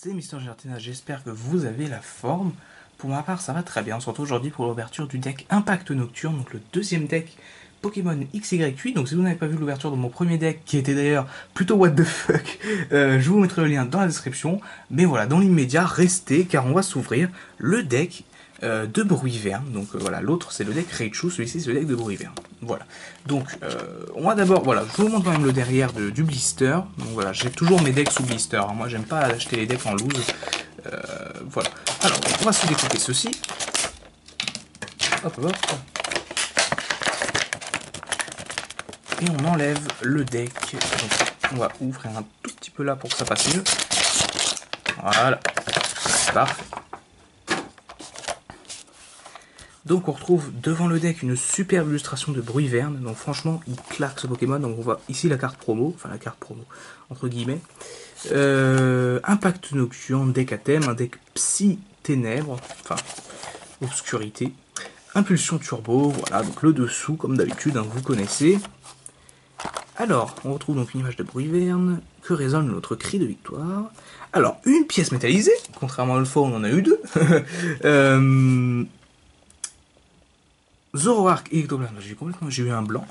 c'est Mister Gertina, j'espère que vous avez la forme. Pour ma part, ça va très bien. On se retrouve aujourd'hui pour l'ouverture du deck Impact Nocturne, donc le deuxième deck Pokémon XY8. Donc si vous n'avez pas vu l'ouverture de mon premier deck, qui était d'ailleurs plutôt what the fuck, je vous mettrai le lien dans la description. Mais voilà, dans l'immédiat, restez, car on va s'ouvrir le deck de Bruyverne. Donc voilà, l'autre c'est le deck Raichu, celui-ci c'est le deck de Bruyverne. Voilà. Donc on va d'abord, voilà, je vous montre quand même le derrière du blister. Donc voilà, j'ai toujours mes decks sous blister. Hein. Moi j'aime pas acheter les decks en loose. Voilà. Alors, on va se découper ceci. Hop, hop. Et on enlève le deck. Donc, on va ouvrir un tout petit peu là pour que ça passe mieux. Voilà. Parfait. Donc on retrouve devant le deck une superbe illustration de Bruyverne. Donc franchement, il claque ce Pokémon. Donc on voit ici la carte promo. Enfin la carte promo, entre guillemets. Impact Nocturne, deck à thème, un deck Psy Ténèbres, enfin Obscurité, Impulsion Turbo, voilà, donc le dessous comme d'habitude, hein, vous connaissez. Alors, on retrouve donc une image de Bruyverne, que résonne notre cri de victoire. Alors, une pièce métallisée, contrairement à l'autre fois on en a eu deux. Zoroark et Ectoplasma, j'ai eu un blanc.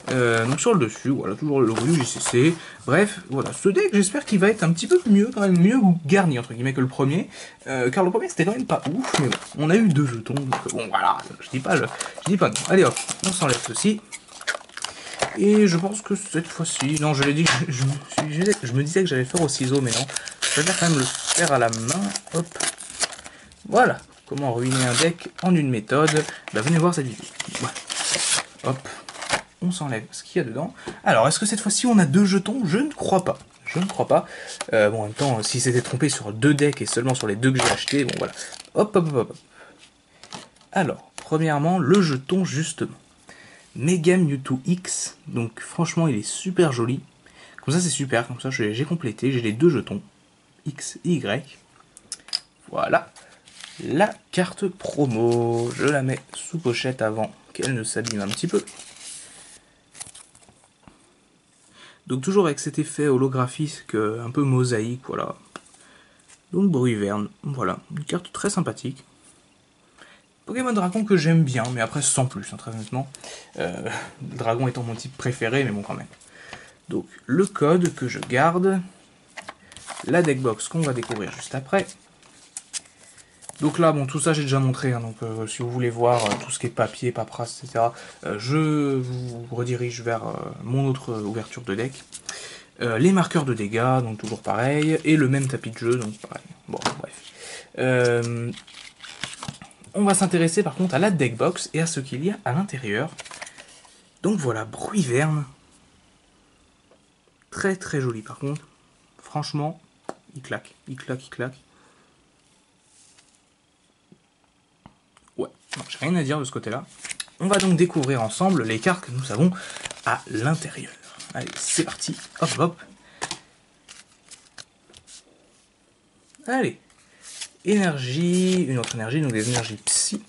Donc sur le dessus, voilà, toujours le logo du JCC. Bref, voilà, ce deck, j'espère qu'il va être un petit peu mieux, quand même mieux garni, entre guillemets, que le premier. Car le premier, c'était quand même pas ouf, mais bon, on a eu deux jetons, donc bon, voilà, je dis pas non. Allez hop, on s'enlève ceci. Et je pense que cette fois-ci, non, je l'ai dit, je me disais que j'allais le faire au ciseau, mais non. Je vais quand même le faire à la main, hop. Voilà. Comment ruiner un deck en une méthode? Bah, venez voir cette vidéo. Voilà. Hop, on s'enlève ce qu'il y a dedans. Alors, est-ce que cette fois-ci on a deux jetons? Je ne crois pas. Je ne crois pas. Bon, en même temps, si c'était trompé sur deux decks et seulement sur les deux que j'ai achetés, bon voilà. Hop, hop, hop, hop. Alors, premièrement, le jeton justement. Mega Mewtwo X. Donc, franchement, il est super joli. Comme ça, c'est super. Comme ça, j'ai complété. J'ai les deux jetons. X et Y. Voilà. La carte promo, je la mets sous pochette avant qu'elle ne s'abîme un petit peu. Donc toujours avec cet effet holographique un peu mosaïque, voilà. Donc Bruyverne, voilà, une carte très sympathique. Pokémon Dragon que j'aime bien, mais après sans plus, hein, très honnêtement. Le dragon étant mon type préféré, mais bon quand même. Donc le code que je garde, la deckbox qu'on va découvrir juste après. Donc là, bon, tout ça j'ai déjà montré, hein, donc si vous voulez voir tout ce qui est papier, paperasse, etc., je vous redirige vers mon autre ouverture de deck. Les marqueurs de dégâts, donc toujours pareil, et le même tapis de jeu, donc pareil. Bon, bref. On va s'intéresser par contre à la deckbox et à ce qu'il y a à l'intérieur. Donc voilà, Bruyverne. Très très joli par contre. Franchement, il claque, il claque, il claque. Ouais, j'ai rien à dire de ce côté-là. On va donc découvrir ensemble les cartes que nous avons à l'intérieur. Allez, c'est parti. Hop, hop. Allez. Énergie, une autre énergie, donc des énergies psy. Donc,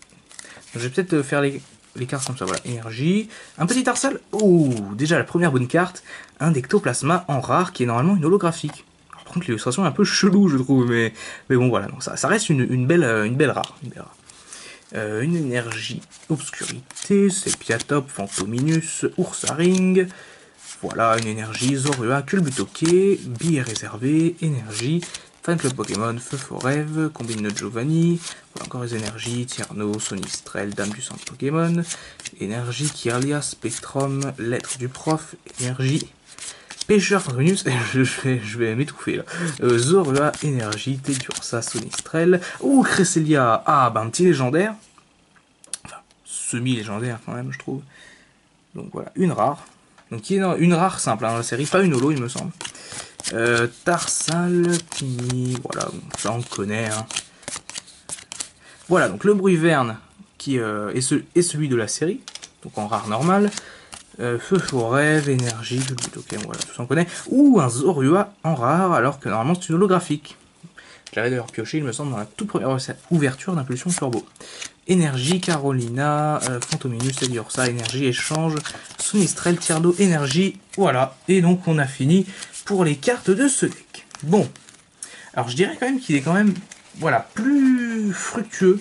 je vais peut-être faire les cartes comme ça. Voilà, énergie. Un petit Tarsal. Oh, déjà la première bonne carte. Un Ectoplasma en rare qui est normalement une holographique. Alors, par contre, l'illustration est un peu chelou, je trouve. Mais bon, voilà. Donc, ça reste une belle rare. Une énergie obscurité, Sepiatop, Fantominus, Ursaring. Voilà, une énergie Zorua, Culbutoke, billet réservé, énergie, Fan Club Pokémon, Feu Forêve, Combine de Giovanni, voilà, encore les énergies, Tierno, Sonistrel, Dame du Centre Pokémon, énergie, Kirlia, Spectrum, Lettre du Prof, énergie, Pêcheur, Fantominus, je vais m'étouffer là, Zorua, énergie, Tedursa, Sonistrel, ou Cresselia, ah ben un petit légendaire, enfin semi-légendaire quand même je trouve, donc voilà, une rare. Donc qui est une rare simple hein, dans la série, pas une holo il me semble. Tarsal, Tini, voilà, ça on connaît. Hein. Voilà, donc le Bruyverne qui est celui de la série, donc en rare normal. Feu Forêve, énergie, ok, voilà, tout ça on connaît. Ou un Zorua en rare, alors que normalement c'est une holographique. Je l'avais d'ailleurs pioché, il me semble, dans la toute première ouverture d'Impulsion Turbo. Énergie, Carolina, Fantominus, Ediorsa, énergie, échange, Sonistrel, Tierno, énergie, voilà. Et donc on a fini pour les cartes de ce deck. Bon, Alors je dirais quand même qu'il est quand même, voilà, plus fructueux,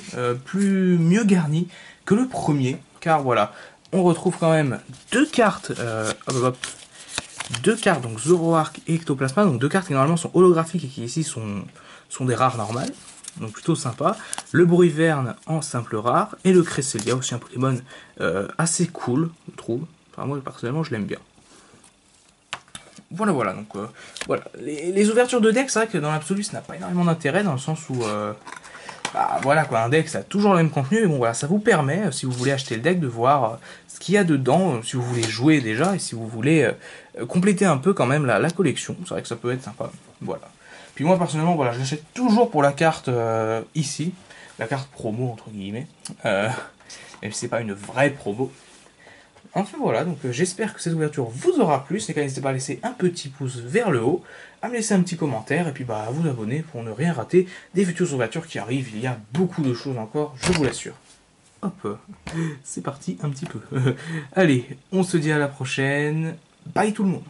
mieux garni que le premier, car voilà, on retrouve quand même deux cartes, deux cartes, donc Zoroark et Ectoplasma, donc deux cartes qui normalement sont holographiques et qui ici sont des rares normales, donc plutôt sympa. Le Bruivern en simple rare, et le Cresselia, aussi un Pokémon assez cool, je trouve. Enfin moi personnellement je l'aime bien. Voilà, donc voilà. Les ouvertures de deck, c'est vrai que dans l'absolu, ça n'a pas énormément d'intérêt, dans le sens où, bah voilà quoi, un deck, ça a toujours le même contenu, mais bon voilà, ça vous permet, si vous voulez acheter le deck, de voir ce qu'il y a dedans, si vous voulez jouer déjà, et si vous voulez compléter un peu quand même la collection, c'est vrai que ça peut être sympa, voilà. Puis moi, personnellement, voilà, je l'achète toujours pour la carte ici, la carte promo, entre guillemets, même si c'est pas une vraie promo. Enfin voilà, donc j'espère que cette ouverture vous aura plu. N'hésitez pas à laisser un petit pouce vers le haut, à me laisser un petit commentaire et puis bah à vous abonner pour ne rien rater des futures ouvertures qui arrivent. Il y a beaucoup de choses encore, je vous l'assure. Hop, c'est parti un petit peu. Allez, on se dit à la prochaine. Bye tout le monde.